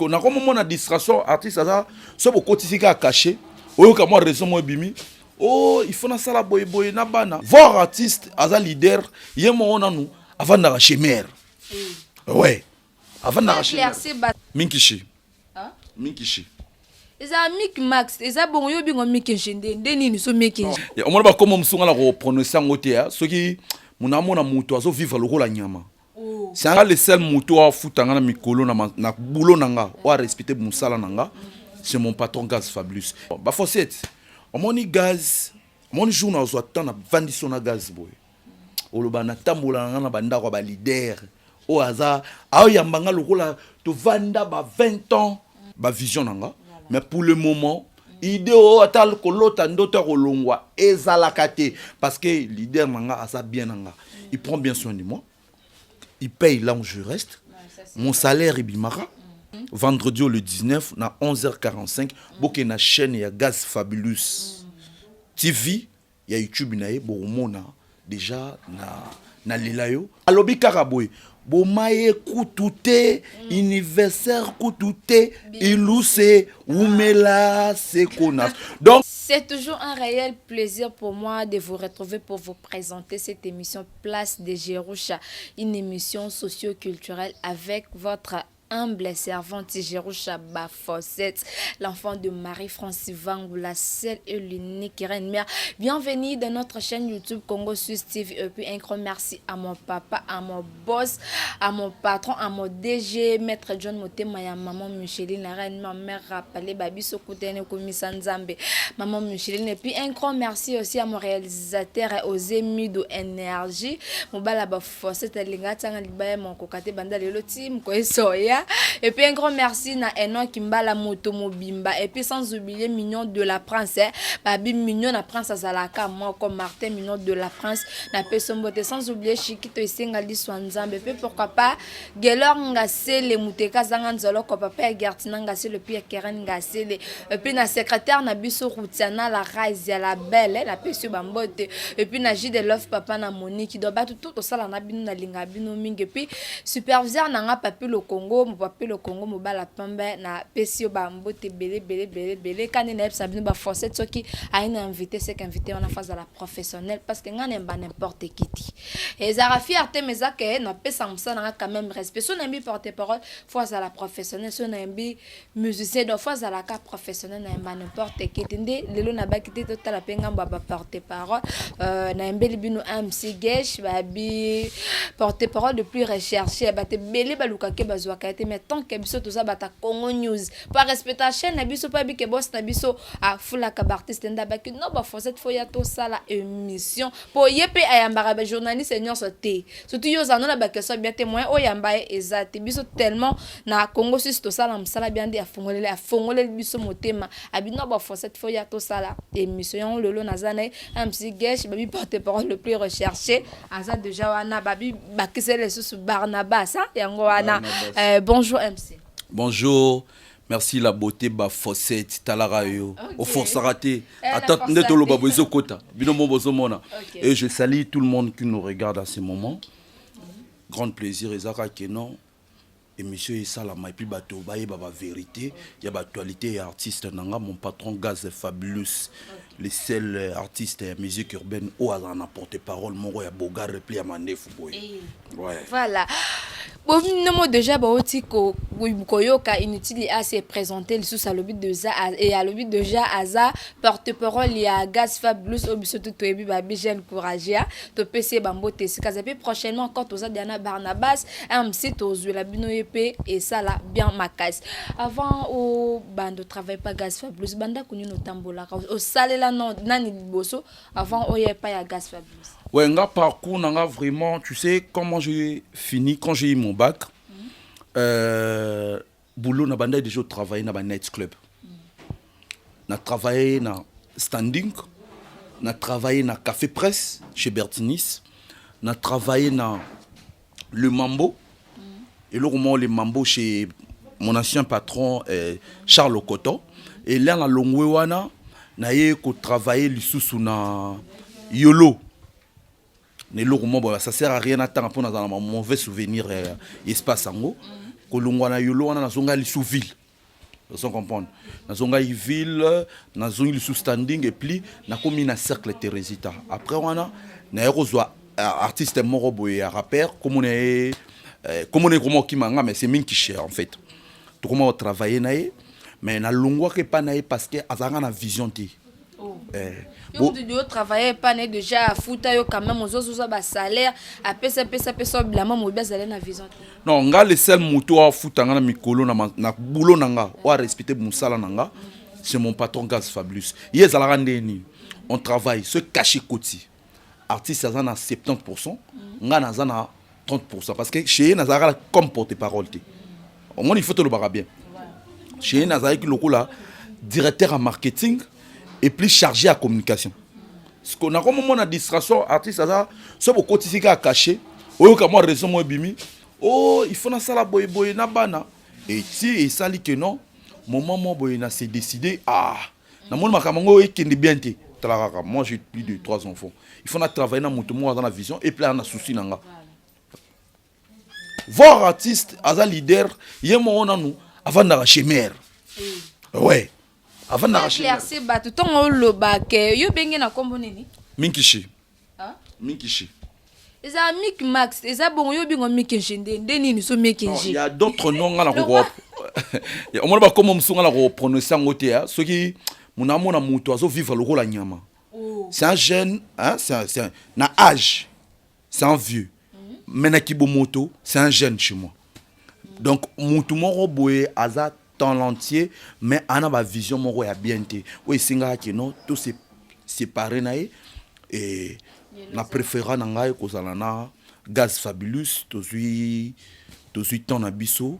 On a comme une distraction artiste ça so beaucoup à cacher oyo ka moi raison moi bimi oh il faut na sala boy boy na bana voir artiste aza leader yemo on nous avant na chemer ouais avant na chemer minkishi minkishi eza Mick Max eza bongo yo bingo Mikishi nde nini so Mikishi on mona ba comme msunga la ko prononcer ngote ya soki munamona mutu azo vivre le rôle nyama. C'est un le seul moto à foutre na mikolo na boulot nanga ou à respecter musala nanga c'est mon patron Gaz Fabulous ba fossette on moni gaz mon jour na zo attendre vandi sona gaz boy oloba na tambola nanga na banda ko ba leader o aza a yambanga lokola to vanda ba 20 ans ba vision nanga mais pour le moment idée o atal ko lota ndoto ko longwa ezalakate parce que leader nanga asa bien nanga il prend bien soin de moi. Il paye là où je reste. Mon salaire est bimara. Vendredi le 19, à 11h45, il y a une chaîne, il y a Gaz Fabulous. TV, il y a YouTube, il y a déjà na lilayo. Alobi Karaboy. Bomaye Koutouté, anniversaire Koutouté, Ilousé, Oumela, Sekonas. Donc, c'est toujours un réel plaisir pour moi de vous retrouver pour vous présenter cette émission Place de Jerusha, une émission socio-culturelle avec votre humble servante Jerusha Bafossette, l'enfant de Marie-Francis Vangou, la seule et l'unique reine mère. Bienvenue dans notre chaîne YouTube Congo Suisse TV. Et puis un grand merci à mon papa, à mon boss, à mon patron, à mon DG, Maître John Motema, à maman Micheline, la reine, ma mère rappelée, Babi Sokutene, Komisanzambe, maman Micheline. Et puis un grand merci aussi à mon réalisateur, Osé Mido Énergie, mon bala Bafossette, Lingata, Libaya, mon kokate, Banda, le team, Koesoya. Et puis un grand merci na Enoch Kimbala Moto Mobimba. Et puis sans oublier Mignon de la Prince, Babi Mignon la Prince Azalaka, moi comme Martin Mignon de la Prince, na Pesombote. Sans oublier Chikito Isengali Swanzambe. Et puis pourquoi pas Gelor Ngase le Muteka Zanganzolo, comme papa Gertina Ngase le Pierre Keren Ngase. Et puis na secrétaire na Biso Routiana la Raizia la Belle, la Pesio Bambote. Et puis na J de Love Papa na Monique qui doit battre tout au salon na Bino na Lingabino Ming. Et puis superviseur Nanga Papi le Congo. Mon papa le Congo mobala pamba na pesio bambo te belé quand na sabine ba forcer qui a une invité c'est qu'invité on a phase à la professionnelle parce que ngane ba n'importe qui et ça fierté mais ça que na pesa msa na quand même respect son ami porte-parole phase à la professionnelle son ami musicien de phase à la cas professionnelle na ba n'importe qui ndé lelo na ba kité total la penga ba porte-parole na mbeli bino MC Gesh ba bi porte-parole de plus recherché ba te belé ba lukake bazwa mais tant que biso tout ça bata Congo News par respecter la chaîne na biso pas bi que boss na biso a fula ka artiste nda ki no ba forcette faut ya to ça la émission pour yepé ayambara ba journaliste senior soté surtout yo zano na ba que so bien témoin o yamba ezate biso tellement na Congo Suisse to ça la msala bien a fongolé biso motema abi no ba forcette faut ya to ça la émission lolo na zana MC Gesh babi porte-parole le plus recherché aza déjà wana babi bakisele sous Barnabas yango wana bonjour MC. Bonjour. Merci la beauté ba fossette talarayo. Au force raté. Attendez tout le babozo kota. Binomo bozomona. Et je salue tout le monde qui nous regarde à ce moment. Grand plaisir Ezaka Kenon. Émission et ça la mai puis bato baye ba vérité, il y a actualité et artiste nanga mon patron Gaz Fabulous. Les seuls artistes et musique urbaine au hasard na porte-parole mon roi boga repli à manef boy. Ouais. Voilà. Bon nous déjà ba oti ko yoka inutile à se présenter le sous à l'obit de za et à l'obit déjà aza porte-parole il y a Gaz Fabulous obiso tout ebi ba jeune courageux to PC bambo te sikazapi prochainement quand oza Diana Barnabas MC tozu la bino et ça là bien ma case avant au bando travail pas Gaz Fabulous banda kunu no tambola au salé là non nani bosso avant au y pas ya Gaz Fabulous. Ouais, nga parcours nga vraiment, tu sais comment j'ai fini quand j'ai eu mon bac. Boulot na banda déjà travaillé na ba night club. Na travaillé na standing, na travaillé na café presse chez Bertinis, na travaillé na le Mambo. Et là, le Mambo chez mon ancien patron Charles Okoto. Et là, na Longwewana, na ye ko travailler lisusu na Yolo. Ne lo ça sert à rien à attendre pour dans un mauvais souvenir espace ango. kolongwa na yolo wana nazonga lisu ville. Vous comprenez? Nazonga ville, nazongi lisu standing et puis nakomi na cercle Teresita. Après wana na yerozwa artiste moko boye rappeur comme on est comment kimanga mais c'est mingi cher en fait. Tout comment travailler nae mais na longwa ke pa nae parce que azanga na vision ti. Yo de travailler pas né déjà à fouta yo quand même ozo ba salaire à pesa blama mo ba salaire na vision. Non, nga le seul moto a fouta nga na mikolo na boulot nanga o a respecter musala nanga c'est mon patron Gaz Fabulous. Yes ala ndeni. On travaille ce caché côté. Artiste ça na 70%, nga na za na 30% parce que chez Nazara comme porte-parole té. Au moins il faut te le barra bien. Chez Nazara qui lokola directeur en marketing et plus chargé à communication. Ce qu'on a comme moment de distraction, artiste, ça, ce beaucoup de choses à cacher. Oh, comme moi, raison, moi, bimi. Oh, il faut na sala boy na bana. Et si, et ça dit que non, moment, moi, boy na s'est décidé, na mon makamango, et qui n'est bien té. Moi, j'ai plus de 3 enfants. Il faut na travailler dans mon tour, dans la vision, et puis, on a souci, nanga. Voir artiste, as leader, il y a un moment, nous, avant d'arracher mère. Ouais. Avant d'arracher. Éclaircer bateau ton lo baké yo bengé na kombo nini? Minkishi. Ah? Minkishi. Eza Mick Max, eza bon yo bingo Minkishi ndeni ni so Minkishi. Il y a d'autres noms à la ko. On m'a pas comment msunga la ko prononcer ngoté hein, ce qui mon amour na muto azo vivre le la nyama. C'est un jeune hein, c'est un na âge. C'est un vieux. Mais kibo moto, c'est un jeune chez moi. Donc muto moro boye aza l'entier mais on a ma vision moro ya bien té oui singa ki non tout c'est séparé naé et na préférant nanga ko zalana Gaz Fabulous tozui ton abisso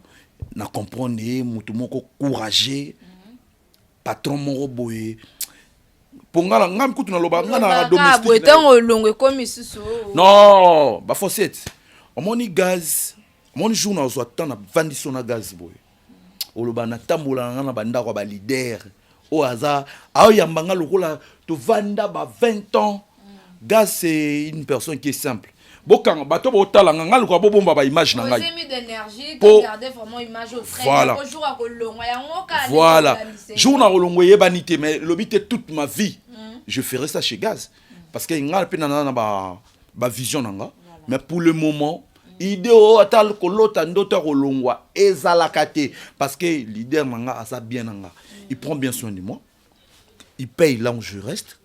na comprendre mutu moko courageux patron moro boye pongala ngam kutu na loba ngana domestique boetango longue comme susu non ba fossette omoni Gaz mon jour na zo temps na vandiso na Gaz boye oloba na tambola na banda ko ba leader o aza ao yambanga lokola to vanda ba 20 ans. Gaz c'est une personne qui est simple bokanga bato botala nganga ko bomba ba image na ngai mis d'énergie pour garder vraiment image au frais voilà. Jour à kolongwa yango ka voilà jour na kolongwa yebanité mais lobité toute ma vie je ferai ça chez Gaz parce que ngal pe na ba vision nanga mais pour le moment idéo atal kolota ndota kolongwa ezalakate parce que leader manga asa bien nanga il prend bien soin de moi il paye là où je reste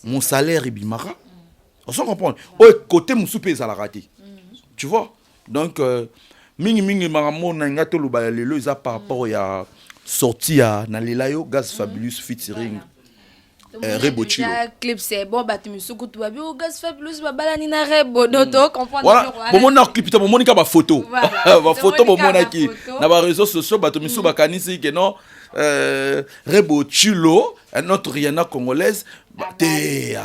mon salaire est bimara on s'en comprend au côté mon soupe ezalakate tu vois donc mingi maramo na ngato loba lelo za par rapport ya sorti à na lelayo Gaz Fabulous featuring Rebo Chilo. Clip c'est bon bah tu me soukou tu babi au Gaz Fabulous babala ni na Rebo doto comprendre voilà bon mon clip bon monika ba photo ba photo bon mon qui na ba réseaux sociaux ba to misu ba kanisi que non Rebo Chilo un autre Rihanna congolaise te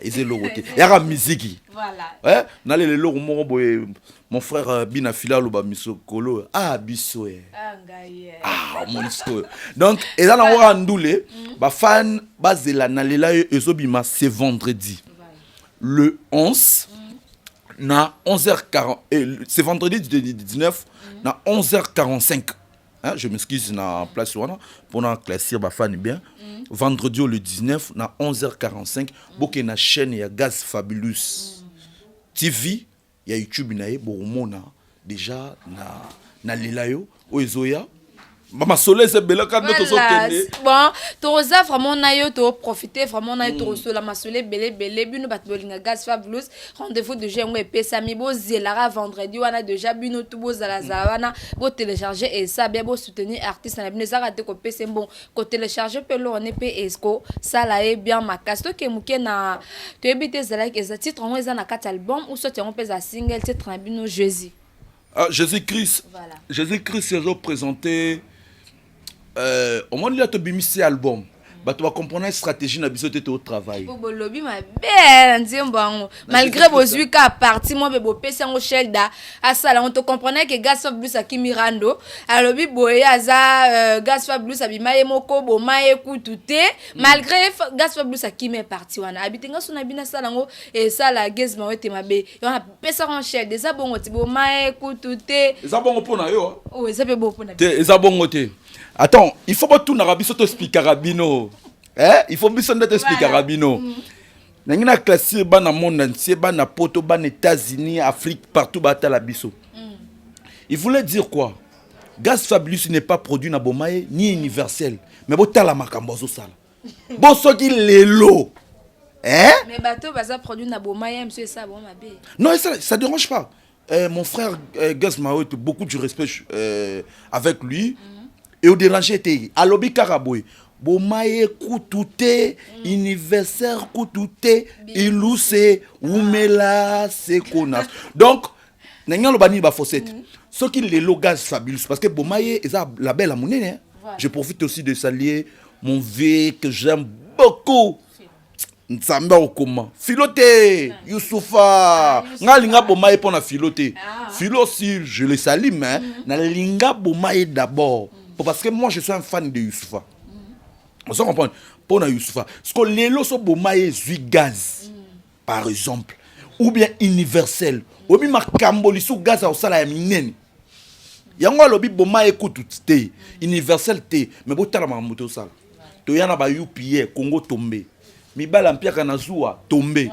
ezelo côté ya ka musique voilà na le lelo mo boye mon frère Bina Fila lo ba misokolo biso mon histoire donc et là on va ndoulé ba fan bazela na lela ezobima c'est vendredi le 11 na 11h40 c'est vendredi du 19 na 11h45 hein, je m'excuse na place wana pour na classer ba fan bien vendredi le 19 na 11h45 boke na chaîne ya Gaz Fabulous TV ya YouTube nae bomona déjà na lelayo oezoya Mama Soleil c'est belle quand notre sortie. Bon, Torosa vraiment na yo to profiter vraiment na yo to la Masolé belle bino batbolinga Gaz Fabulous rendez-vous de jeun et sami bo zelara vendredi wana déjà bino tout bo za la zawana bo télécharger et ça bien bo soutenir artiste na bino za raté ko PC bon ko télécharger pe lo on est esco ça là est bien makas to ke muke na to ebité za like ez titre on eza na 4 albums ou soit on peut za single titre na bino Jésus. Jésus-Christ. Voilà. Jésus-Christ c'est représenté au moment de l'autre bimisi album bato ba comprendre stratégie na biso te au travail. Pour lobby ma belle nzembango malgré vos huit cas parti moi be bopesi ngo shelda asala on te comprenait que Gas Fablus akimirando alobi boye aza Gas Fablus abimaye moko bo maye kutute malgré Gas Fablus akime parti wana abitenga sona bina sala ngo et sala gezma wete mabe on a pesa en shelda eza bongo ti bo maye kutute Eza bongo pona yo. oh eza be bo pona Te eza bongo te. Attends, il faut pas tout na rabiso to expliquer rabino. Il faut biso ndete expliquer rabino. Nangina classé ba na monde entier, ba na poto, ba na États-Unis, Afrique, partout ba ta la biso. Il voulait dire quoi? Gas Fablus n'est pas produit na bomaye ni universel, mais bo ta la makambo zo sala. Bo soki lelo. Mais bateau baza produit na bomaye monsieur ça bon mabe. Non, ça dérange pas. Mon frère Gas Maoui, beaucoup de respect avec lui. Et au déranger était alobi karaboy bomaye kutute universaire kutute ilouse umela sekona donc nanya lo bani ba fossette ce qui les Gas Fablus parce que bomaye eza la belle à monene. Je profite aussi de saluer mon vieux que j'aime beaucoup Nzambe okoma Filoté Youssoufa nga linga bomaye pona Filoté Philo si je le salue mais na linga bomaye d'abord. Parce que moi je suis un fan de Youssoufa. Vous comprenez? Pour Youssoufa. Parce que les lots sont bomaye zui gaz. Par exemple. Ou bien universel. Ou bien ma kamboli sous gaz au sala ya minene. Yango lobi bomaye kutu te. Universel te. Mais botala ma moto sala. To yana ba UPA Congo tombé. Mi bala mpiaka na zuwa tombé.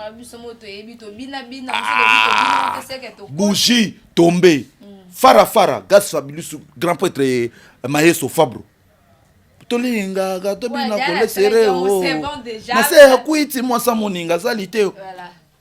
Bougie tombé. Fara Gas Fablus grand prêtre Mayeso Fabro. Tolinga gato bina kole seré o. Na se kuiti moi sa moninga salite.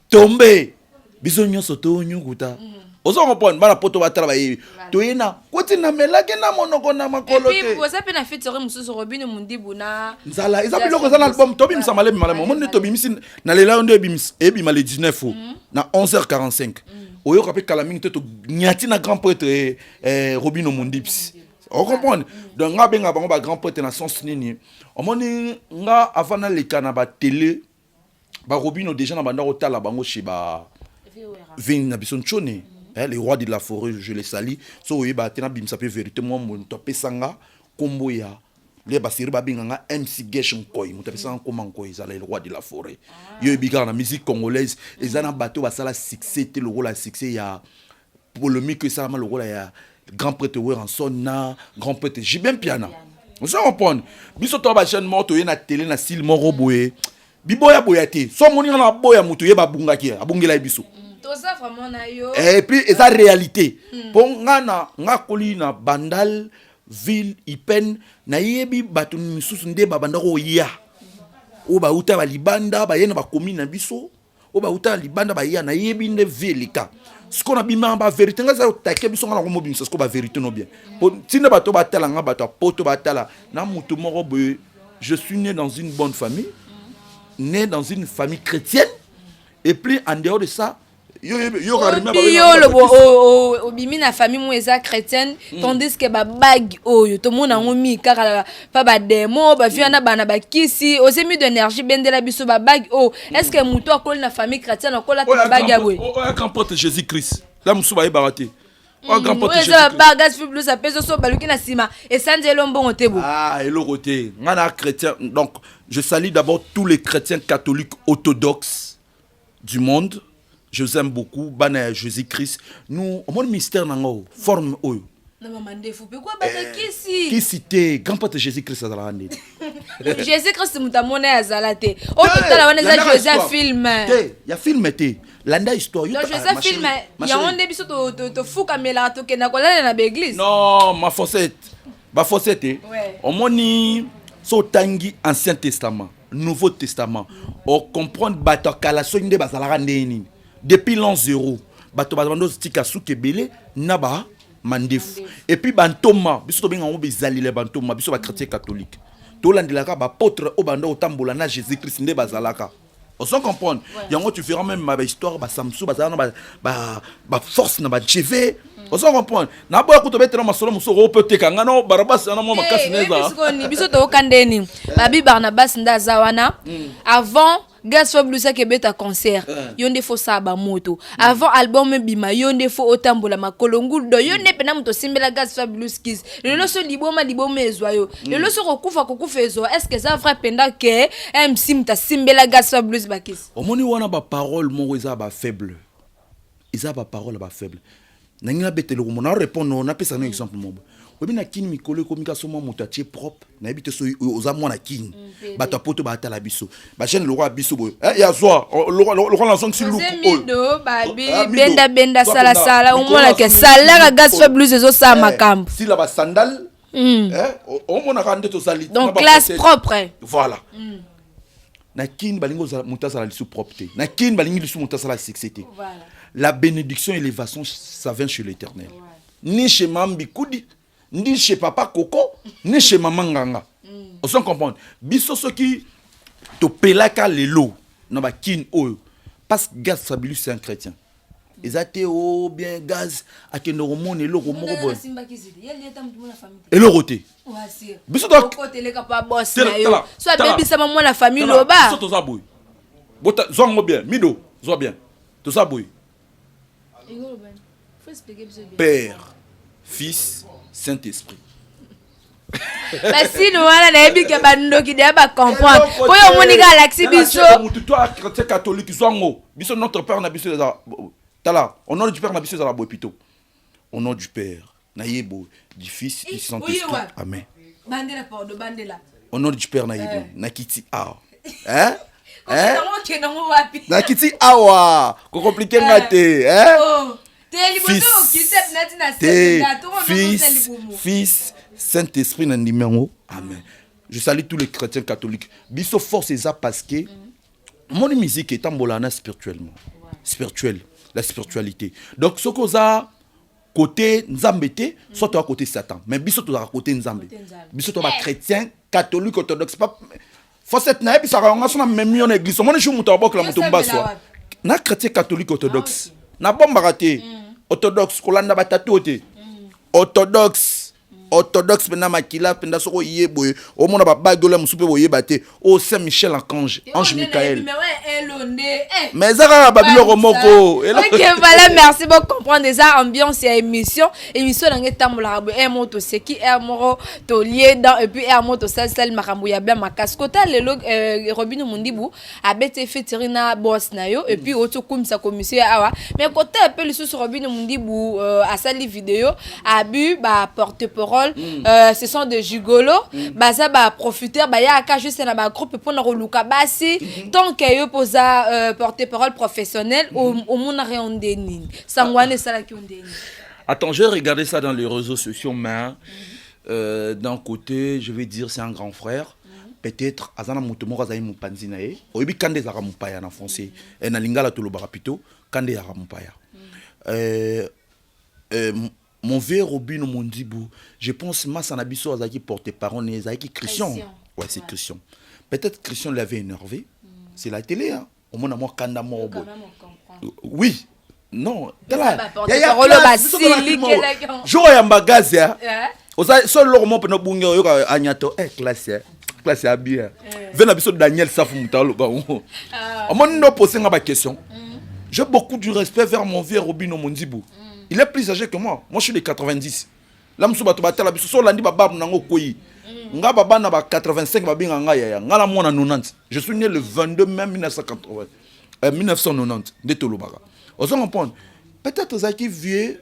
Tombé. Biso nyonso to nyukuta. Ozo comprendre bana poto batala ba yebi. Toyena koti na melaki na monoko na makolo te. Et puis vous avez na feature mususu Robin Mundibu na nzala eza biloko za na album tobi msamale malamo. Mon tobi misi na lela ndo ebi male 19 na 11h45. Oyo kapé kalaming te to nyati na grand prêtre Robin Mundips. On comprend. Donc nga benga bango ba grand prêtre na sens nini. Omoni nga avant na leka na ba télé ba Robin déjà na banda otala bango chez ba Vin na bison chone. Les rois de la forêt, je les salue. So oui ba tena bim sapé vérité moi mon topé sanga kombo ya les basiri ba binganga MC Gesh Nkoy mon topé sanga comment Nkoy ça les rois de la forêt. Yo biga na musique congolaise ezana bateau ba sala succès te le rôle à succès ya polémique que ça le rôle ya grand prêtre Weranson na grand prêtre Jibem Piana. On se comprend. Biso to ba chaîne morto ye na télé na style moro boye. Biboya boyate. So moni na boya mutu ye ba bunga ki abungela biso. Et puis, c'est la réalité. Pour nga koli na bandal, ville, ipen, na yebi batu misusu nde babanda ko ya. O ba uta ba libanda, ba yena ba komi na biso. O ba uta libanda ba ya na yebi nde velika. Ce qu'on a bima ba vérité nga za take biso nga na ko mobim ce qu'on ba vérité no bien. Pour tine bato ba tala nga bato poto ba tala na mutu moko boye. Je suis né dans une bonne famille. Né dans une famille chrétienne. Et puis en dehors de ça, obimi na famille mo eza chrétienne tandis que ba bag oyo to mona ngomi kaka pa ba demo ba viana bana ba kisi osemi d'énergie bendela biso ba bag o est-ce que muto akoli na famille chrétienne akola ta bag ya boy o grand porte Jésus Christ la musuba ibarate o grand porte Jésus Christ ba Gas Fablus a peso so baluki na sima et sanjelo mbongo te bo eloko te ngana chrétien donc je salue d'abord tous les chrétiens catholiques orthodoxes du monde. Je vous aime beaucoup. Bana Jésus-Christ. Nous, au monde mystère nango forme oyo. Na mama ndefu pe quoi bata kisi. Qui cité grand père Jésus-Christ azala ndé. Jésus-Christ mutamona azala te. O totala wana za Joseph film. Te, ya film te. Landa histoire. Le Joseph film, ya onde biso to fuka mela to kena kolala na l'église. Non, ma fossette. Ba fossette. Au moni so tangi Ancien Testament, Nouveau Testament. On comprend bata kala so ndé bazala ndé. Depuis l'an 0, bato bazando stika souke belé naba mandefu. Et puis bantoma, biso benga ngo bezali le bantoma, biso ba chrétien catholique. To landelaka ba apôtre o bando otambola na Jésus Christ nde bazalaka. On s'en comprend. Yango tu feras même ma histoire, ba Samsung, ba force na ba GV. On s'en comprend. Na boya ko to betela masolo muso ro peut tekanga no Barnabas na mo makasi neza. Biso to kandeni. Babi Barnabas ndaza wana. Avant Gaz Fabulous qui est un concert, yonde fo saba moto. Avant album bima yonde fo otambola makolongu do yonde pena moto simbela Gaz Fabulous kiss. Le loso liboma ezwayo. Le loso kokufa ezo. Est-ce que ça vrai penda que MC mta simbela Gaz Fabulous bakis? Omoni wana ba parole mo eza ba faible. Eza ba parole ba faible. Nangina betelo mo na répondre on a pesa un exemple mo. Obi na kini mikolo komika so mo motatie propre na ebite so oza mwana kini bato poto ba tala biso ba chaîne le roi biso boy ya zoa le roi la son si loup mido babi benda sala au moins que salaire Gaz Fabulous ezo sa makambo si la ba sandal au mona rande to sali donc classe propre voilà na kini balingo mutasa la lisu propreté na kini balingi lisu mutasa la sexité voilà la bénédiction et l'élévation ça vient chez l'Éternel ni chez Mambi Koudi ni chez papa Coco, ni chez maman Nganga. On s'en comprend. Biso ce qui te pelaka lelo, non ba kin oyo. Parce que Gaz Fabulous c'est un chrétien. Ils até oh bien Gaz a que no monde lo ko moko bon. Et le roté. Biso to côté le capable boss na yo. Soit baby sama moi la famille loba. Biso to za boy. Bota zongo bien, mido, zo bien. To za boy. Père, Fils, Saint-Esprit. Bah si nous on a des que bando qui doit pas comprendre. Pour yo moni galaxy biso. Toi chrétien catholique zongo. Biso notre père na biso za tala. Au nom du père na biso za la boy plutôt. Au nom du père, na yebo, du Fils et du Saint-Esprit. Amen. Bandela pour de bandela. Au nom du père na yebo, na kiti a. Hein? Na kiti awa. Ko compliqué ngate, hein? Fils, Saint-Esprit dans numéro. Amen. Je salue tous les chrétiens catholiques. Biso force est ça parce que mon musique est ambolana spirituellement. Spirituel, la spiritualité. Donc ce qu'on a côté Nzambete, soit à côté Satan. Mais biso to à côté Nzambe. Biso to ba chrétien catholique orthodoxe pas force être na bisa on a son même en église. Mon jour muto bok la muto mbaswa. Na chrétien catholique orthodoxe. Na bomba raté. Orthodoxe kolanda batatu ote orthodoxe pena makila penda soko yebo o mona ba bagola musupe boye baté o Saint Michel Archange Ange Michael mais ça babilo romoko OK voilà merci beaucoup comprendre déjà ambiance et émission dans etambola e moto c'est qui est moro to lié dans et puis e moto sal makambo ya bien makaskota lelo Robino Mundibu abete fetirina boss na yo et puis auto kumisa commission awa mais côté appel sur Robino Mundibu a sali vidéo abu ba porte-parole ce sont des gigolos baza ba profiter ba ya ka juste na ba groupe pour na roluka basi tant que yo posa porte-parole professionnel au mona réondeni sangwane sala ki ondeni. Attends, j'ai regardé ça dans les réseaux sociaux mais d'un côté je vais dire c'est un grand frère. Peut-être azana mutomoko azali mupanzi na ye oyebi kande zaka mupaya na français na lingala to lobaka plutôt kande ya mupaya mon vieux Robino Mundibu, je pense que Nabiso Azaki porte-parole et Azaki Christian. Ouais, c'est Christian. Peut-être Christian l'avait énervé. C'est la télé, hein. Au moins, moi, Kanda Morbo. Oui. Non. Il y a un bagage, hein. Seul le roman peut nous bunga Agnato. Classe, classe à bien. Venez à Daniel Safoumtalo. On m'a posé une question. J'ai beaucoup de respect vers mon vieux Robino Mundibu. Il est plus âgé que moi. Moi, je suis de 90. Là, je suis de la biso landi babab nango koyi. Nga baba na ba 85 babi nga ya. Nga la moi na 90. Je suis né le 22 mai 1990 de Tolobara. Vous comprenez? Peut-être ça qui vieux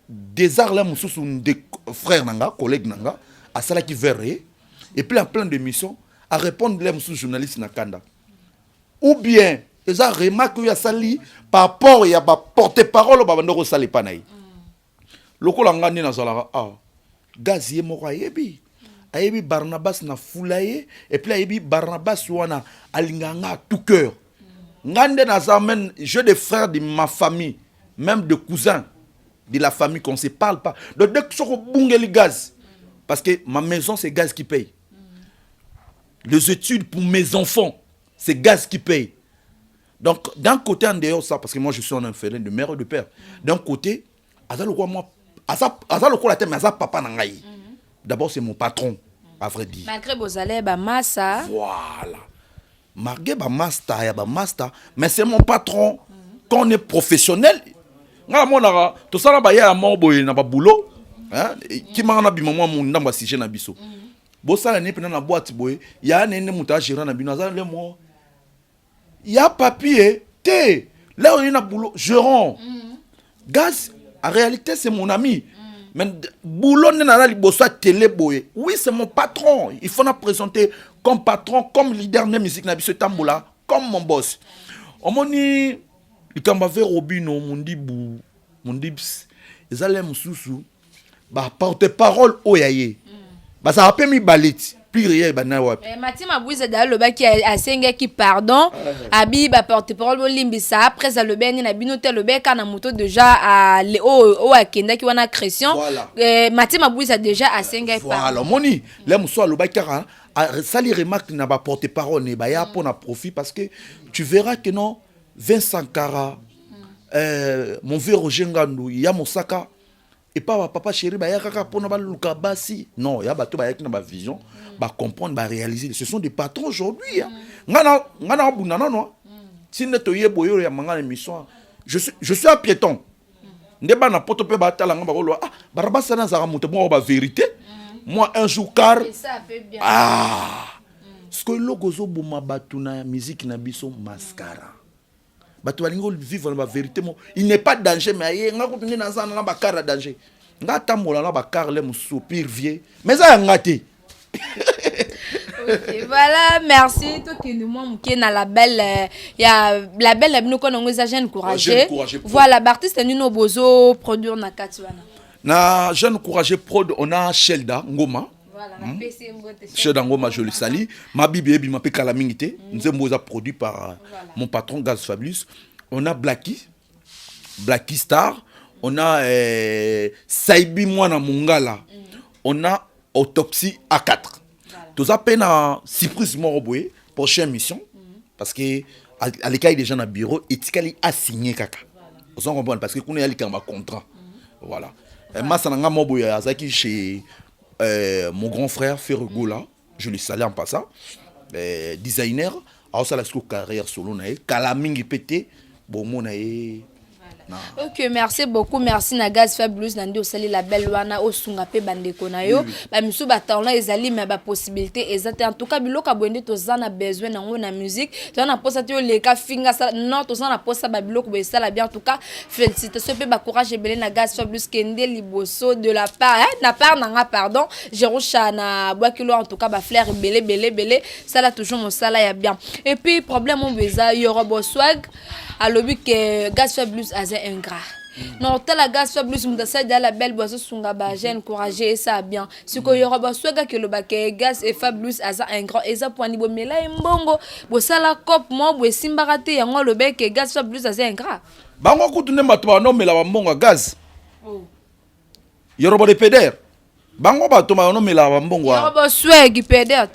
des arts là mususu des frères nanga, collègues nanga, à cela qui verrait et puis en plein d'émissions à répondre les mususu journalistes na kanda. Ou bien ils ont remarqué qu'il y a sali par rapport à porte-parole au babandoro sali panaï. Loko langani na zalara gazier moko ayebi Barnabas na fulaye et puis ayebi Barnabas wana alinganga tout cœur. Ngande na zamen je des frères de ma famille, même de cousins de la famille qu'on se parle pas. Donc dès que soko bungeli gaz parce que ma maison c'est gaz qui paye. Les études pour mes enfants, c'est gaz qui paye. Donc, d'un côté, en dehors ça, parce que moi, je suis un infernal de mère et de père. D'un côté, Aza le quoi, moi, Aza le quoi la tête, mais Aza papa n'angaï. D'abord, c'est mon patron, à vrai dire. Malgré vos allées, bah, massa. Voilà. Malgré ba master, mais c'est mon patron. Quand on est professionnel, nga monara, to sala ba ya mo boy na ba boulot, hein, qui m'a na bi maman mon ndamba sujet na biso. Bo sala ne pena na boîte boy, ya nene muta gérant na bino za le mo. Ya papier, té, là on est na boulot, gérant. Gaz, en réalité c'est mon ami. Mais boulot n'est pas liboso télé boy. Oui, c'est mon patron. Il faut la présenter comme patron, comme leader de musique na biso tambola, comme mon boss. On m'a dit il kamba vers Robino, mon dit ils allaient mususu. Bah porte-parole oyaye. Bah ça a pas mis balit. Puis rien bah na wa. Mathieu Mabouze d'ailleurs le bac qui a senga qui pardon. Abi ba porte-parole limbisa après ça le ben na binote le bec na moto déjà à o akenda qui wana création. Mathieu Mabouze a déjà a senga pardon. Voilà, moni, là muso le bac ça les remarque na ba porte-parole ne ba ya pour na profit parce que tu verras que non Vincent Kara, mon vieux Roger Ngandou, il y a Mosaka, et pas papa chéri, il y a Kaka pour na luka basi. Non, il y a bateau, il y a une vision, comprendre, réaliser. Ce sont des patrons aujourd'hui. Ngana bunana non. Si ne te y boyo ya manga émission, je suis un piéton. Ndeba na poto pe batala ngamba ko ah barabasa na zara monte moi ba vérité. Moi un jour car ce que logozo boma batuna musique na biso mascara. Bato balingo vivre la vérité mo il n'est pas danger mais yé nga ko tuni na zana na ba car danger nga tambola na ba car le soupir vieux mais ça ngati. Okay, voilà, merci. Toi qui nous montre na la belle, il y a la belle nous connaissons les jeunes courageux. Voilà, l'artiste nous nos bozo produire na Katuana. Na jeune courageux prod, on a Shelda Ngoma. Voilà, na PC Mbote. Shelda Ngoma, je le salue. Ma bibi bi m'appelle Kalamingité. Nous sommes produit par mon patron Gaz Fabulous. On a Blacky Star. On a Saibi Mwana Mungala. On a Autopsie A4. Tous à peine à Cyprus Moroboué, prochaine mission. Parce que à l'écaille des gens dans le bureau, Etikali a signé Kaka. Vous en comprenez parce que qu'on est allé un contrat. Voilà. Moi, ça n'a Moroboué à Zaki chez mon grand frère Ferrugola. Je le salue en passant. Designer. Alors ça la carrière solo nae. Kalamingi pété. Bon mon nae. Ok, merci beaucoup. Merci na Gaz Fabulous nandi osali la belle wana osunga pe bandeko na yo. Ba misu batala ezali mais ba possibilité ezate en tout cas biloka bwende tozana besoin nango na musique. Tozana posa te le ka finga sa non tozana posa ba biloko be sala bien en tout cas. Félicitations pe ba courage belé na Gaz Fabulous kende liboso de la part na part nanga pardon. Jerusha na Boakilo en tout cas ba flair belé ça là toujours mon sala ya bien. Et puis problème on beza yorobo swag alobi que Gaz Fabulous a ingrat. Non, tel la Gaz Fabulous mudasa de la belle boisson sunga ba jeune courageux et ça bien. Ce que yoroba swag que le baké Gaz et Fabulous a ingrat et ça pour niveau mela mbongo bo sala cop mo bo simbarate yango le bec Gaz Fabulous a ingrat. Bango kutune bato ba no mela ba mbongo Gaz. Yoroba de pédère. Bango bato ba no mela ba mbongo. Yoroba swag pédère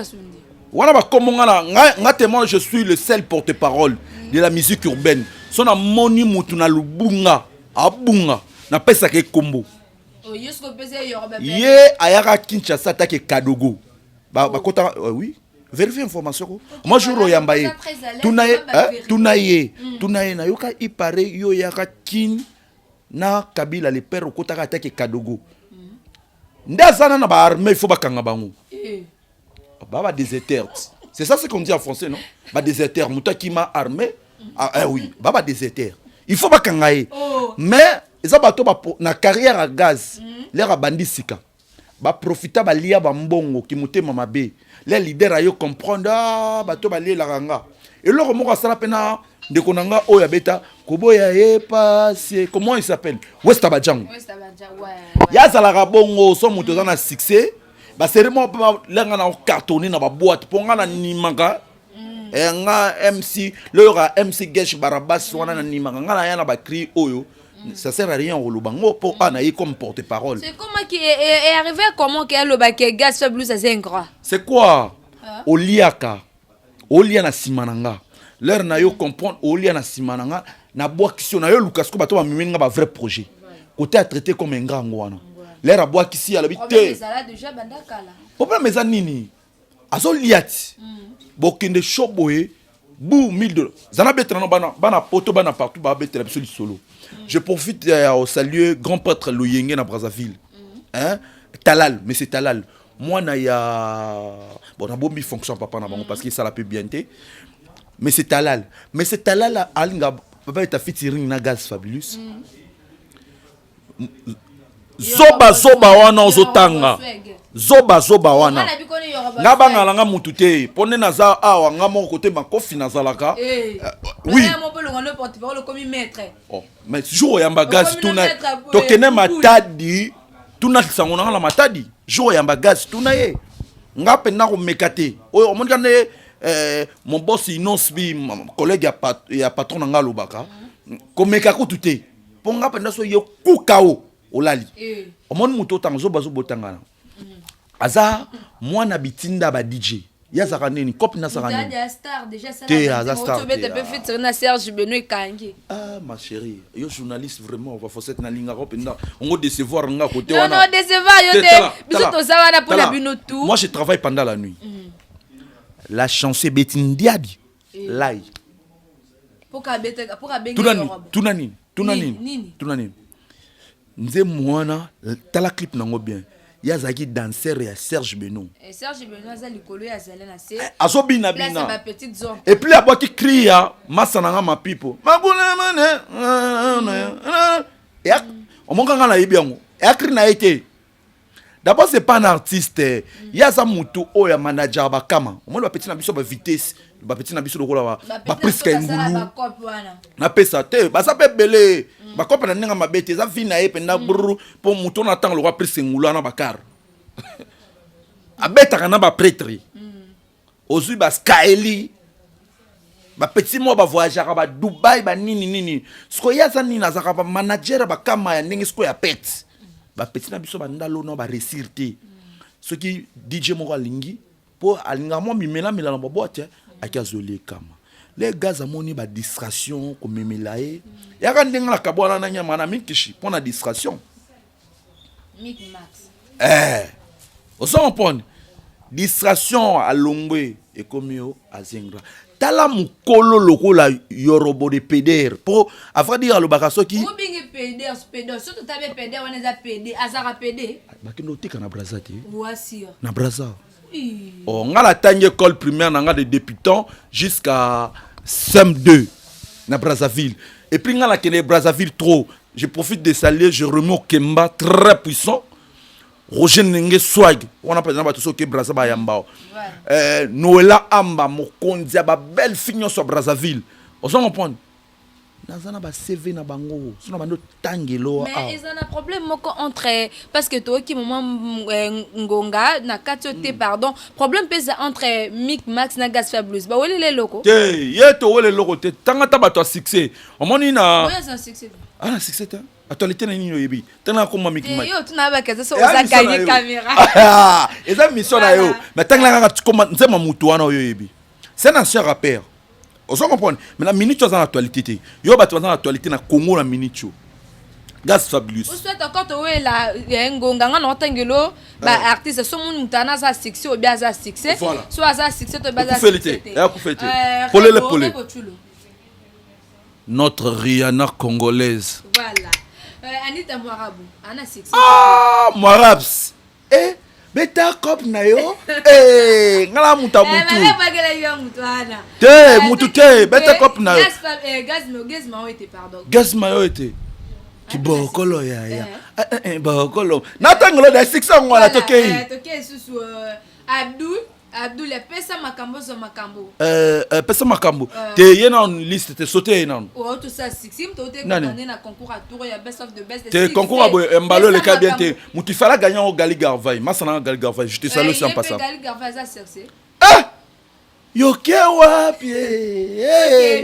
sundi. Wana ba komongana nga témoin je suis le seul porte-parole de la musique urbaine. Son a moni mutu na lubunga abunga na pesa ke kombo. Ye ayaka Kinshasa ta ke Kadogo. Ba kota oui. Vérifier information. Moi je royamba ye. Tunaye na yoka ipare yo yaka kin na Kabila le père kota ka ta ke Kadogo. Ndazana na ba armée il faut ba kanga bango. Baba déserteur. C'est ça ce qu'on dit en français, non? Bah déserteur, mouta qui m'a armé. Ah oui, baba déserteur. Il faut pas kangaye. Mais ça bato ba na carrière à Gaz. Les bandi sika. Ba profita ba lia ba mbongo ki mutema mabe. Les leaders ayo comprendre bato ba lia la ranga. Et le moko sala pena de konanga oya beta koboya e passé. Comment il s'appelle? West Abadjan. Ouais. Ya sala bongo so muto na succès. Bah c'est vraiment là on a cartonné dans la boîte pour nga na nimanga et nga MC leur MC Gesh Barabas wana na nimanga nga na ya na ba cri oyo ça sert à rien au lubango pour anaï comme porte-parole. C'est comment qui est arrivé comment que le baké Gaz Fabulous ça c'est ingrat. C'est quoi Oliaka Olia na simananga l'air na yo comprendre au lieu na simananga na bois qui na yo Lucas ko bato ba mimenga ba vrai projet côté à traiter comme un grand ngwana l'air à bois ici à l'habité problème eza nini azo liati bokende shoboye bou 1000 dollars zana betrano bana poto bana partout ba betre biso li solo je profite au saluer grand prêtre Loyenge na Brazzaville hein Talal mais c'est Talal moi na ya bon na bombi fonction papa na bango parce que ça la peut bien té mais c'est Talal alinga papa ta fit ring na gaz fabulous zoba wana ozotanga zoba wana nga bangala nga mutu te pone naza awa nga moko kote makofi nazalaka oui mais jour yamba gaz tuna tokene matadi tuna sango na matadi jour yamba gaz tuna ye nga pena ko mekate oyo omonika ne mon boss inosbi collègue ya patron nga lobaka ko mekako tuté ponga pena so yo kukao olali omoni muto tango zo botangana aza mwana bitinda ba DJ yazaka nini copine na saka nini star déjà ça te aza star te peut faire na Serge Benoît Kangi ma chérie yo journaliste vraiment on va faut cette na linga copine on va décevoir nga côté wana non décevoir yo te biso to za wana pour la bino tout moi je travaille pendant la nuit la chanson Betindiadi lai pour benga tunani nze mwana tala clip nango bien yazaki danser ya Serge Benoît za likolo ya Zelena c'est azobina bina ma petite zone et puis aboa qui crie masananga ma pipo mabula mane ya omonganga na yebiango ya crie na été d'abord c'est pas un artiste yaza mutu oya manager bakama omoni ba petit na biso ba vitesse ba petit na biso lokola ba presque ngulu na pesa te ba sa pe belé ba kopa na ninga mabete za vina ye penda brr po mutu na tang lokwa presque ngulu na bakar abeta kana ba prêtre ozui ba skaeli ba petit mo ba voyager ba Dubai ba nini sko yaza nini azaka ba manager ba kama ya ndenge sko ya pet ba petit na biso ba ndalo no ba réussir te ce qui DJ moko alingi po alinga mo mimela na ba boîte akazoli kama les gars amoni ba distraction ko memela e ya ka ndenga la kabwana na nyama na mikishi po na distraction Mick Max on s'en prend distraction à longwe et comme yo azengra tala mukolo lokola yorobo de pédère pour avant dire le bakaso qui ou bien pédère surtout tabe pédère on est à pédé azara pédé bakino tika na brazati voici na braza on a la tanye école primaire na de débutant jusqu'à CM2 na Brazzaville et puis on a la Brazzaville trop je profite de saluer Jérôme Kemba très puissant Roger Nenge Swag on a par exemple tout ce que Brazzaville yambao Noëlla Amba mokonzi ba belle fille sur Brazzaville on s'en comprend nazana ba CV na bango sona bando tangelo mais ils ont un problème entre parce que toi qui moment ngonga na katiote pardon problème pesa entre Mick Max na Gas Fabulous ba wele les locaux te yeto wele loko te tangata ba to succès on moni na ouais c'est succès na succès ta actualité na nini yoyebi tanga ko Mick Max yo tuna ba kaza so za gagner caméra eza mission na yo mais tanga nga koma nzema mutu wana yoyebi c'est un ancien rappeur on s'en comprend mais la minute dans l'actualité yo ba dans l'actualité na Congo la minute Gas Fabulous on souhaite encore to la ngonga nga no tangelo ba artiste so mun mutana za succès ou bien za succès soit za succès to ba za succès polé notre Rihanna congolaise voilà Anita Mwarabu ana succès Mwarabs beta cop na yo ngala muta mutu te mutu te beta cop na yo gaz mayo était ki bokolo ya bokolo natangolo da 600 ngala tokei susu Abdul pesa makambo zo makambo pesa makambo te yena on liste te sauter non oh tout ça sixim to te condamné na concours à tour ya best of the best te concours à mbalo le cas bien te mutu fala gagnant au Gali Garvay masana Gali Garvay je te salue sans passant Gali Garvay ça chercher yoke wapi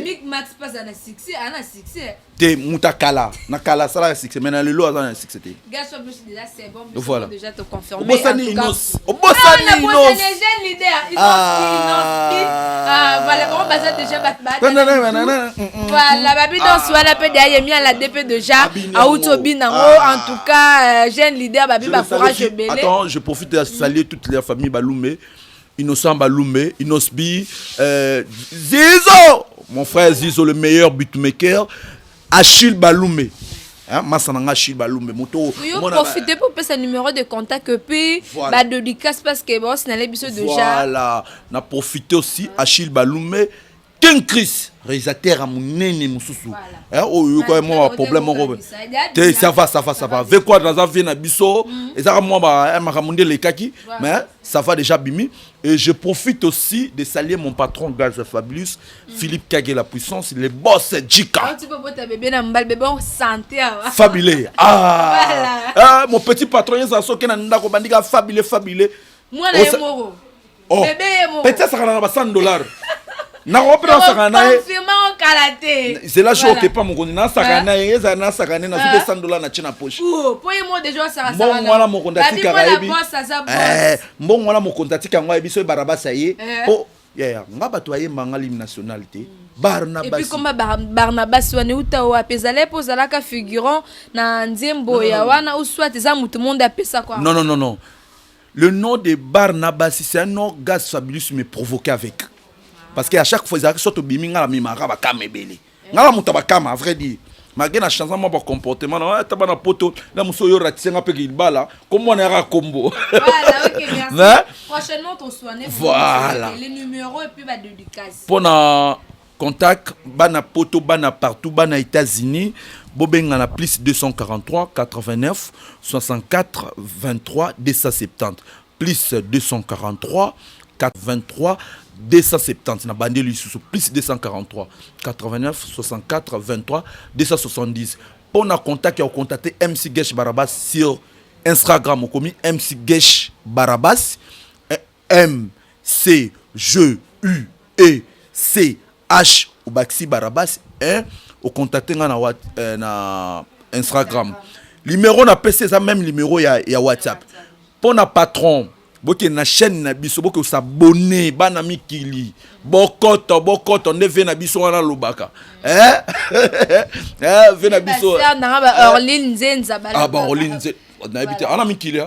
Mick Max passe à succès. te mutakala na kala sala succès mais na lelo azana succès te Gars soit plus déjà c'est bon voilà déjà te confirmer obosani inos jeune leader voilà comment basa déjà voilà babi dans soit peu derrière mi à la DP déjà auto binango en tout cas jeune leader babi ba courage belé. Attends, je profite de saluer toutes les familles Baloumé, Innocent Baloumé, Inosbi, Zizo, mon frère Zizo, le meilleur beatmaker, Achille Baloumé. Hein, Massananga Achille Baloumé. Profitez pour passer un numéro de contact et puis bah dédicace parce que bon, c'est l'épisode déjà. Voilà, on a profité aussi Achille Baloumé, Ken Chris, réalisateur à mon nene Moussoussou. Hein, oh, il y a quand même un problème. Ça va. Avec quoi dans un vie na biso, et ça moi bah maramonde les kaki, mais ça va déjà bimi. Et je profite aussi de saluer mon patron Gaz Fabulous, Philippe Kagé la puissance, le boss Jika. Tu peux botter bébé na mbal bébé en santé. Fabulé. Ah, mon petit patron il s'en sort que na ndako bandika fabulé. Moi na moro. Bébé moro. Peut-être ça va $100. C'est là je ne pas mon connaît sakana eza na sakana na $100 na china poche. Pour moi déjà ça bon voilà mon contacti karaebi. Bon voilà mon contacti kangwa ebiso barabasa ye. Oh yeah ngaba to aye mangali nationalité. Barnabas. Et puis comme Barnabas wane uta wa pezale pozala ka figurant na nzembo ya wana ou soit eza mutu monde apesa quoi. Non. Le nom de Barnabas c'est un nom Gaz Fabulous me provoqué avec. Parce qu'à chaque fois, ils ont sorti bimi ngala mimara ba kamebele. Ngala mutaba kama, à vrai dire. Malgré la chance moi par comportement, na tabana poto, na muso yo ratsenga pe kilbala, comme on era combo. Voilà, OK, merci. Prochainement ton soigné. Voilà. Les numéros et puis va dédicace. Pour na contact bana poto bana partout bana États-Unis, bobenga na plus 243 89 64 23 270 plus 243 423 270 na bandé lui sous plus 243 89 64 23 270 pour na contact et contacter MC Gesh Barabas sur Instagram comme MC Gesh Barabas M C G U E C H ou Baxi Barabas et au contacter na Instagram numéro na PC ça même numéro ya WhatsApp pour na patron boke na chaîne na biso boke s'abonner bana mikili bokoto ne ve na biso wana lobaka ve na biso na Orline Nzenza bala Orline Nzenza na habité ana mikili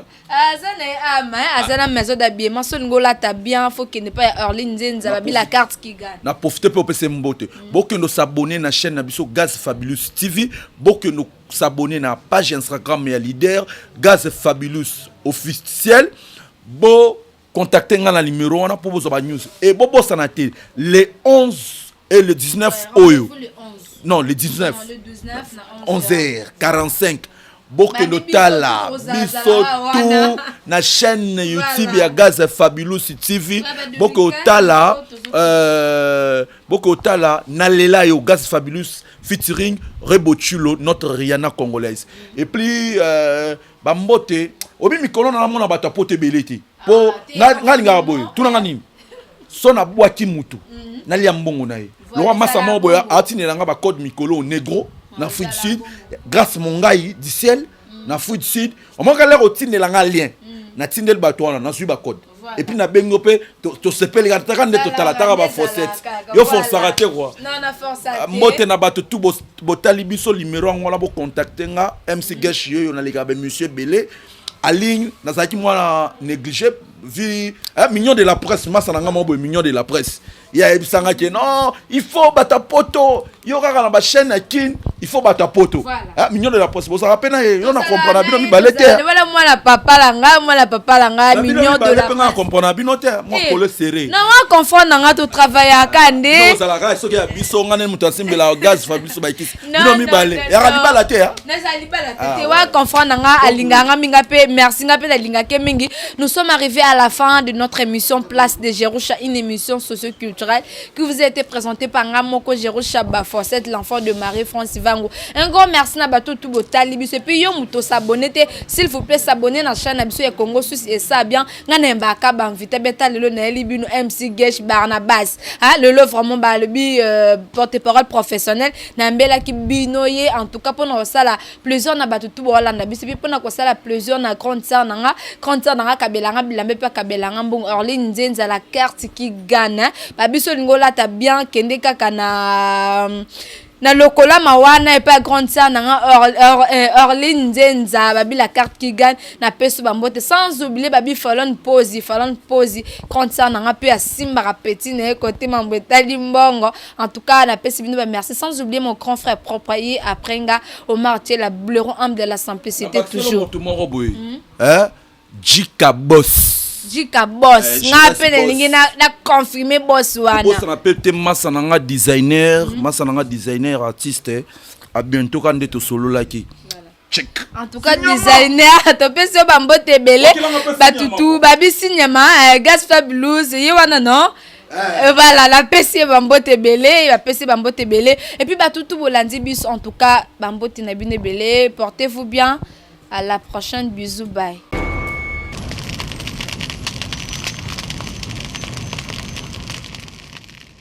azana maison d'habillement so ngola ta bien faut que ne pas Orline Nzenza babi la carte qui gagne na profiter pour PC mbote boke no s'abonner na chaîne na biso Gaz Fabulous TV boke no s'abonner na page Instagram ya leader Gaz Fabulous officiel. Bon, contactez le numéro on a pour vos news et bon sanaté le 11 et le 19 oyo. Non, le 19. 11h45. Boke notala biso tout na chaîne YouTube ya Gaz Fabulous TV. Boke otala na lela yo Gaz Fabulous featuring Rebochulo notre Rihanna congolaise. Et puis bambote obi mikolo na mona bato pote beleti po ngalinga boyo tunanga nini so na bwaki mutu na lia mbongo na ye lo masa mo boya atinela nga ba code mikolo negro na Afrique du Sud grâce mongai du ciel na Afrique du Sud o mo kala ko tinela nga lien na tindel bato wana na sui ba code et puis na bengo pe to sepeli ga taka nde to tala taka ba fossette yo force rater quoi non na force rater mbote na bato tout botali biso numéro ngona bo contacter nga MC Gesh yo na leka be monsieur Belé à ligne nazaki moi négligé vu mignon de la presse massa nanga mo mignon de la presse ya ebisanga ke non il faut bata poto yo kaka na ba chaîne à kin il faut bata poto mignon de la presse bo ça rappelle yo na comprendre bino mi balete voilà moi la papa langa mignon de la presse comprendre bino te moi polo serré non on confond nanga to travailler kande non ça la ga soki ya biso ngane mutu asimbela Gaz Fabulous ba kisi bino mi bale ya ga libala te na za libala te wa confond nanga alinganga minga pe merci nga pe alinga ke mingi nous sommes arrivés à la fin de notre émission Place de Jerusha, une émission socio-culturelle qui vous a été présentée par Ngamoko Jerusha Bafossette, l'enfant de Marie-France mbangu. Un grand merci na bato tout botali biso et puis yo muto s'abonner s'il vous plaît s'abonner na chaîne na biso ya Congo Suisse et ça bien ngana mbaka ba invité beta lelo na libino MC Gesh Barnabas ah lelo vraiment ba lebi porte-parole professionnel na mbela ki binoye en tout cas pour na sala plaisir na bato tout bolanda biso puis pour na ko sala plaisir na grande sœur nanga kabelanga bilambe pa kabelanga mbong Orline Nzenza la carte qui gagne ba biso lingola ta bien kende kaka na lokola mawana et pas grande sœur nanga Orline Nzenza babi la carte qui gagne na peso bambote sans oublier babi Fallon Pose grande sœur nanga pe asimba petit na côté mambetali mbongo en tout cas na pesi bino ba merci sans oublier mon grand frère propriétaire après nga Omar Thiel la blaireau âme de la simplicité toujours hein Jika Boss Jika Boss nga appelle lingi na confirmer boss wana boss na appelle massa nanga designer artiste à bientôt quand de to solo laki check en tout cas designer to pesi bambote belé batutu babi signema gas fabulous yewana non voilà la PC bambote belé et puis batutu bolandi bis en tout cas bambote na bine belé portez-vous bien à la prochaine bisous bye.